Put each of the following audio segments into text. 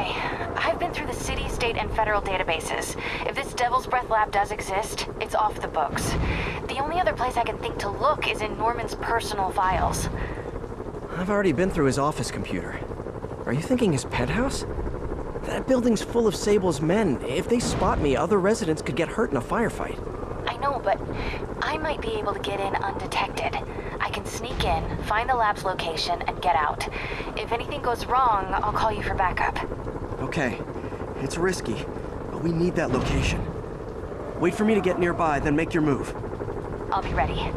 Okay, I've been through the city, state, and federal databases. If this Devil's Breath lab does exist, it's off the books. The only other place I can think to look is in Norman's personal files. I've already been through his office computer. Are you thinking his penthouse? That building's full of Sable's men. If they spot me, other residents could get hurt in a firefight. I know, but I might be able to get in undetected. I can sneak in, find the lab's location, and get out. If anything goes wrong, I'll call you for backup. Okay. It's risky, but we need that location. Wait for me to get nearby, then make your move. I'll be ready.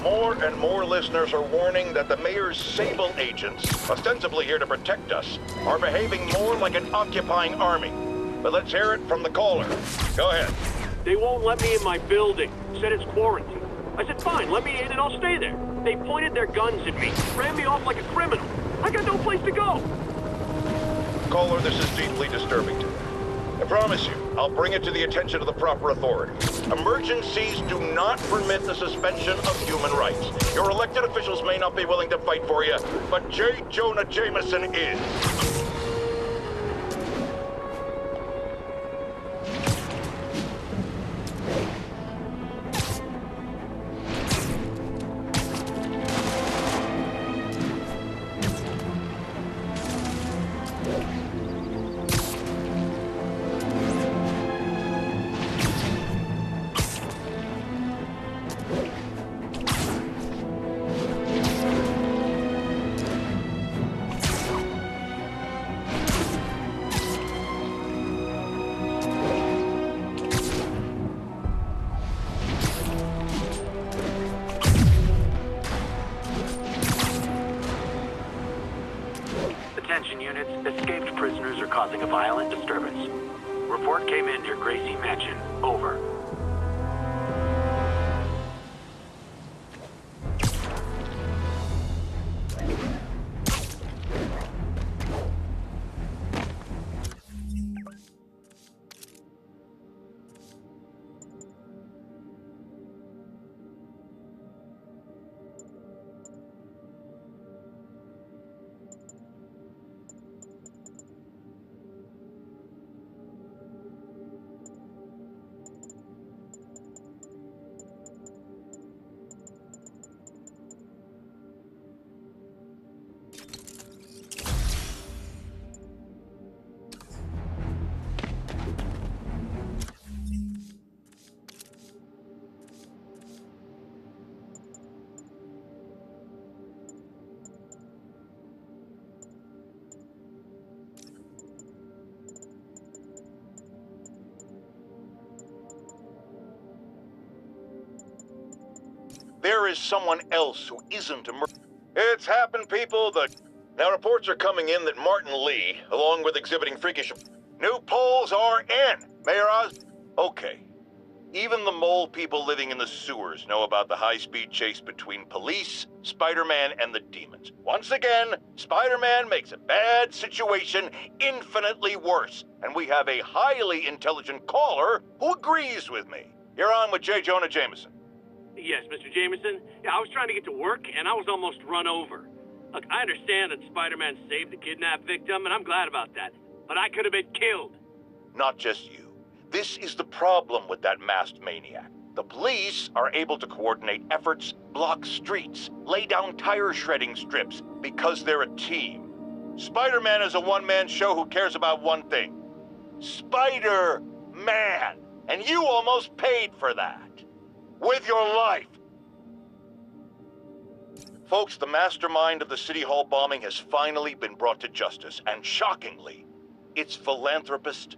More and more listeners are warning that the mayor's Sable agents, ostensibly here to protect us, are behaving more like an occupying army. But let's hear it from the caller. Go ahead. They won't let me in my building. Said it's quarantine. I said, fine, let me in and I'll stay there. They pointed their guns at me, ran me off like a criminal. I got no place to go. Caller, this is deeply disturbing to me. I promise you, I'll bring it to the attention of the proper authorities. Emergencies do not permit the suspension of human rights. Your elected officials may not be willing to fight for you, but J. Jonah Jameson is. Attention units, escaped prisoners are causing a violent disturbance. Report came in near Gracie Mansion. Over. There is someone else who isn't a murderer. It's happened, people. Now reports are coming in that Martin Lee, along with exhibiting freakish... New polls are in. Mayor Oz... Okay. Even the mole people living in the sewers know about the high-speed chase between police, Spider-Man, and the demons. Once again, Spider-Man makes a bad situation infinitely worse. And we have a highly intelligent caller who agrees with me. You're on with J. Jonah Jameson. Yes, Mr. Jameson. Yeah, I was trying to get to work, and I was almost run over. Look, I understand that Spider-Man saved the kidnapped victim, and I'm glad about that. But I could have been killed. Not just you. This is the problem with that masked maniac. The police are able to coordinate efforts, block streets, lay down tire shredding strips, because they're a team. Spider-Man is a one-man show who cares about one thing. Spider-Man! And you almost paid for that. With your life. Folks, the mastermind of the City Hall bombing has finally been brought to justice, and shockingly, it's philanthropist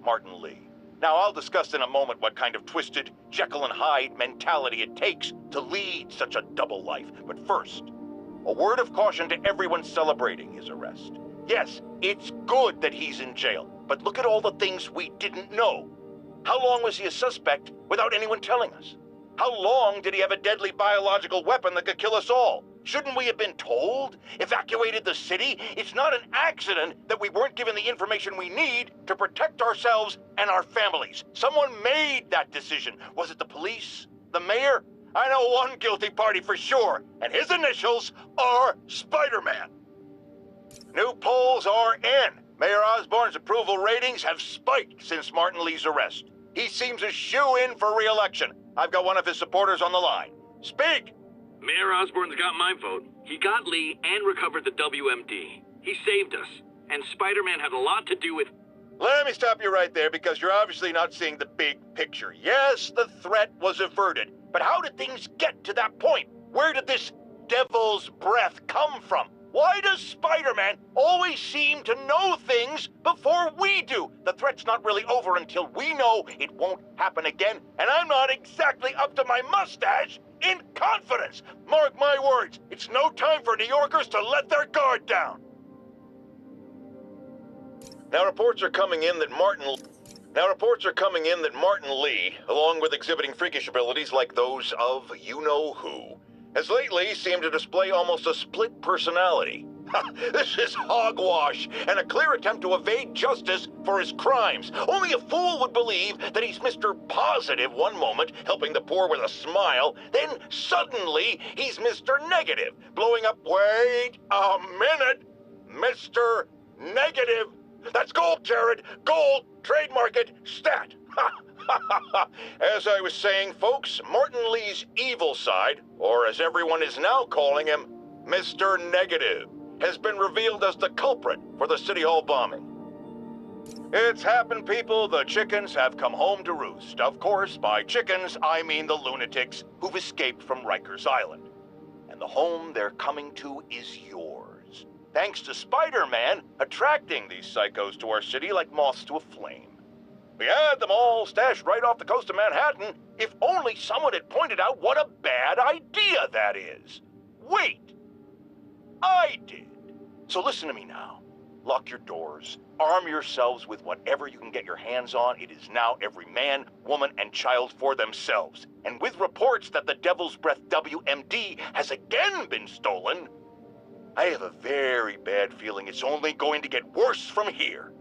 Martin Lee. Now, I'll discuss in a moment what kind of twisted Jekyll and Hyde mentality it takes to lead such a double life. But first, a word of caution to everyone celebrating his arrest. Yes, it's good that he's in jail, but look at all the things we didn't know. How long was he a suspect without anyone telling us? How long did he have a deadly biological weapon that could kill us all? Shouldn't we have been told? Evacuated the city? It's not an accident that we weren't given the information we need to protect ourselves and our families. Someone made that decision. Was it the police? The mayor? I know one guilty party for sure, and his initials are Spider-Man. New polls are in. Mayor Osborn's approval ratings have spiked since Martin Lee's arrest. He seems a shoo-in for re-election. I've got one of his supporters on the line. Speak! Mayor Osborn's got my vote. He got Lee and recovered the WMD. He saved us. And Spider-Man had a lot to do with... Let me stop you right there, because you're obviously not seeing the big picture. Yes, the threat was averted, but how did things get to that point? Where did this devil's breath come from? Why does Spider-Man always seem to know things before we do? The threat's not really over until we know it won't happen again, and I'm not exactly up to my mustache in confidence. Mark my words, it's no time for New Yorkers to let their guard down. Now reports are coming in that Martin Lee, along with exhibiting freakish abilities like those of you-know-who, has lately seemed to display almost a split personality. This is hogwash and a clear attempt to evade justice for his crimes. Only a fool would believe that he's Mr. Positive one moment, helping the poor with a smile, then suddenly he's Mr. Negative, blowing up. Wait a minute! Mr. Negative! That's gold, Jared! Gold! Trademark it! Stat! As I was saying, folks, Martin Lee's evil side, or as everyone is now calling him, Mr. Negative, has been revealed as the culprit for the City Hall bombing. It's happened, people. The chickens have come home to roost. Of course, by chickens, I mean the lunatics who've escaped from Rikers Island. And the home they're coming to is yours. Thanks to Spider-Man attracting these psychos to our city like moths to a flame. We had them all stashed right off the coast of Manhattan, if only someone had pointed out what a bad idea that is. Wait! I did. So listen to me now. Lock your doors. Arm yourselves with whatever you can get your hands on. It is now every man, woman, and child for themselves. And with reports that the Devil's Breath WMD has again been stolen, I have a very bad feeling it's only going to get worse from here.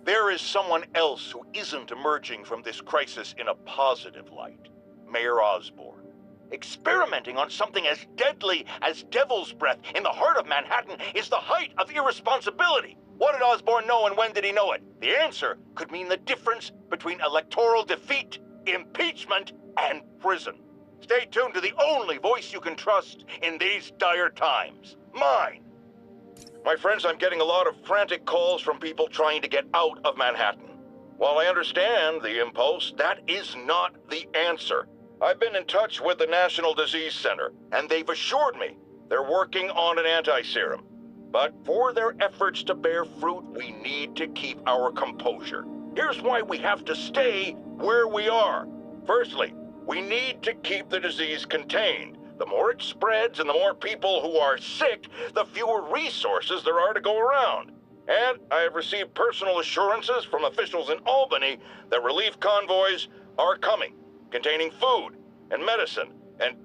There is someone else who isn't emerging from this crisis in a positive light. Mayor Osborn. Experimenting on something as deadly as Devil's Breath in the heart of Manhattan is the height of irresponsibility. What did Osborn know and when did he know it? The answer could mean the difference between electoral defeat, impeachment, and prison. Stay tuned to the only voice you can trust in these dire times. Mine. My friends, I'm getting a lot of frantic calls from people trying to get out of Manhattan. While I understand the impulse, that is not the answer. I've been in touch with the National Disease Center, and they've assured me they're working on an anti-serum. But for their efforts to bear fruit, we need to keep our composure. Here's why we have to stay where we are. Firstly, we need to keep the disease contained. The more it spreads and the more people who are sick, the fewer resources there are to go around. And I have received personal assurances from officials in Albany that relief convoys are coming, containing food and medicine. And,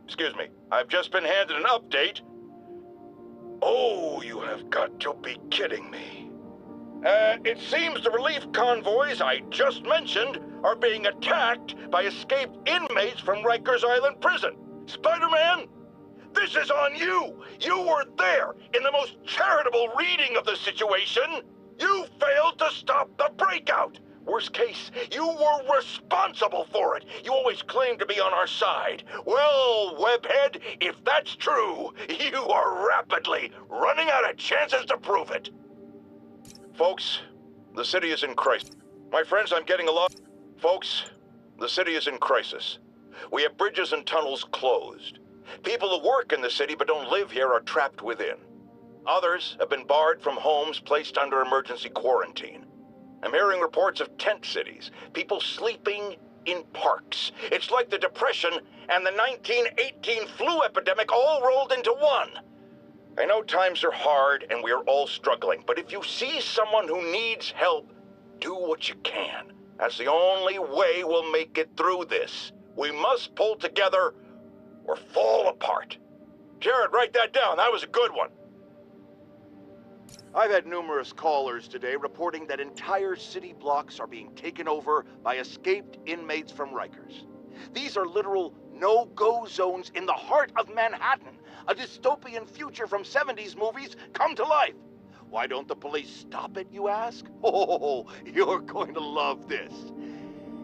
excuse me, I've just been handed an update. Oh, you have got to be kidding me. It seems the relief convoys I just mentioned are being attacked by escaped inmates from Rikers Island Prison. Spider-Man, this is on you! You were there in the most charitable reading of the situation! You failed to stop the breakout! Worst case, you were responsible for it! You always claimed to be on our side. Well, Webhead, if that's true, you are rapidly running out of chances to prove it! Folks, the city is in crisis. My friends, I'm getting a lot... Folks, the city is in crisis. We have bridges and tunnels closed. People who work in the city but don't live here are trapped within. Others have been barred from homes placed under emergency quarantine. I'm hearing reports of tent cities, people sleeping in parks. It's like the Depression and the 1918 flu epidemic all rolled into one. I know times are hard and we're all struggling, but if you see someone who needs help, do what you can. That's the only way we'll make it through this. We must pull together or fall apart. Jared, write that down. That was a good one. I've had numerous callers today reporting that entire city blocks are being taken over by escaped inmates from Rikers. These are literal no-go zones in the heart of Manhattan, a dystopian future from 70s movies come to life. Why don't the police stop it, you ask? Oh, you're going to love this.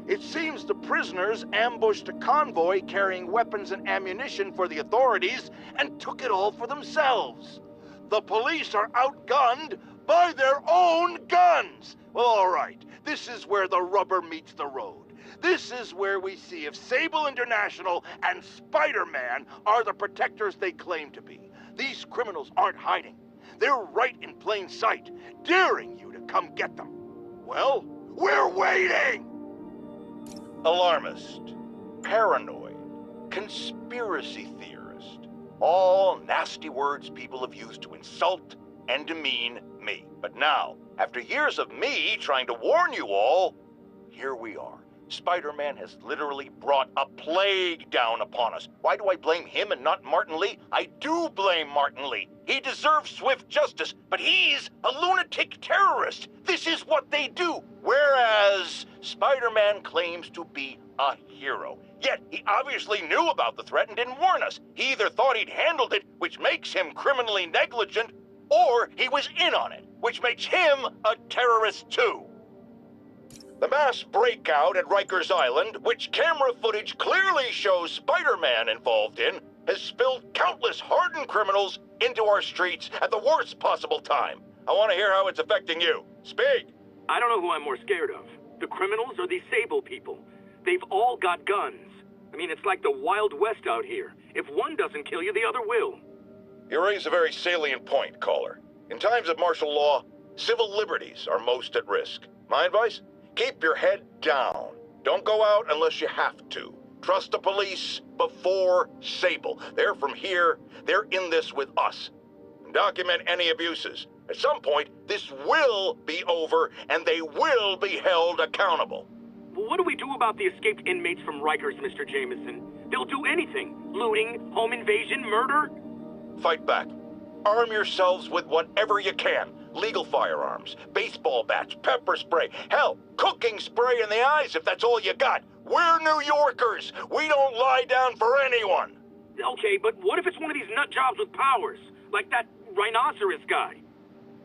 It seems the prisoners ambushed a convoy carrying weapons and ammunition for the authorities and took it all for themselves. The police are outgunned by their own guns. Well, all right. This is where the rubber meets the road. This is where we see if Sable International and Spider-Man are the protectors they claim to be. These criminals aren't hiding. They're right in plain sight, daring you to come get them. Well, we're waiting! Alarmist, paranoid, conspiracy theorist. All nasty words people have used to insult and demean me. But now, after years of me trying to warn you all, here we are. Spider-Man has literally brought a plague down upon us. Why do I blame him and not Martin Lee? I do blame Martin Lee. He deserves swift justice, but he's a lunatic terrorist. This is what they do. Whereas Spider-Man claims to be a hero. Yet he obviously knew about the threat and didn't warn us. He either thought he'd handled it, which makes him criminally negligent, or he was in on it, which makes him a terrorist too. The mass breakout at Rikers Island, which camera footage clearly shows Spider-Man involved in, has spilled countless hardened criminals into our streets at the worst possible time. I want to hear how it's affecting you. Speak! I don't know who I'm more scared of. The criminals or these Sable people. They've all got guns. I mean, it's like the Wild West out here. If one doesn't kill you, the other will. You raise a very salient point, caller. In times of martial law, civil liberties are most at risk. My advice? Keep your head down. Don't go out unless you have to. Trust the police before Sable. They're from here. They're in this with us. Document any abuses. At some point, this will be over, and they will be held accountable. Well, what do we do about the escaped inmates from Rikers, Mr. Jameson? They'll do anything. Looting, home invasion, murder. Fight back. Arm yourselves with whatever you can. Legal firearms, baseball bats, pepper spray, hell, cooking spray in the eyes if that's all you got. We're New Yorkers. We don't lie down for anyone. Okay, but what if it's one of these nut jobs with powers? Like that rhinoceros guy?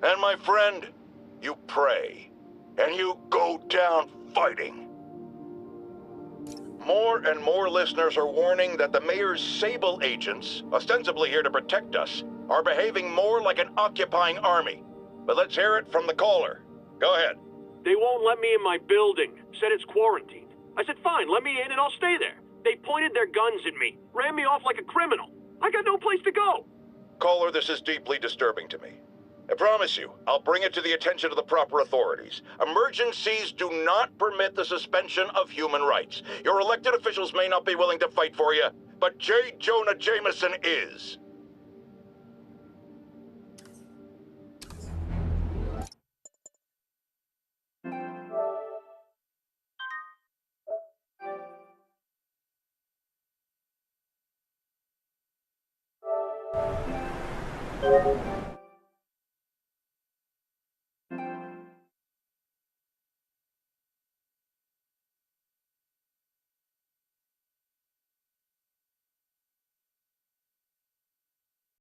And my friend, you pray. And you go down fighting. More and more listeners are warning that the mayor's Sable agents, ostensibly here to protect us, are behaving more like an occupying army. But let's hear it from the caller. Go ahead. They won't let me in my building. Said it's quarantined. I said, fine, let me in and I'll stay there. They pointed their guns at me, ran me off like a criminal. I got no place to go. Caller, this is deeply disturbing to me. I promise you, I'll bring it to the attention of the proper authorities. Emergencies do not permit the suspension of human rights. Your elected officials may not be willing to fight for you, but J. Jonah Jameson is.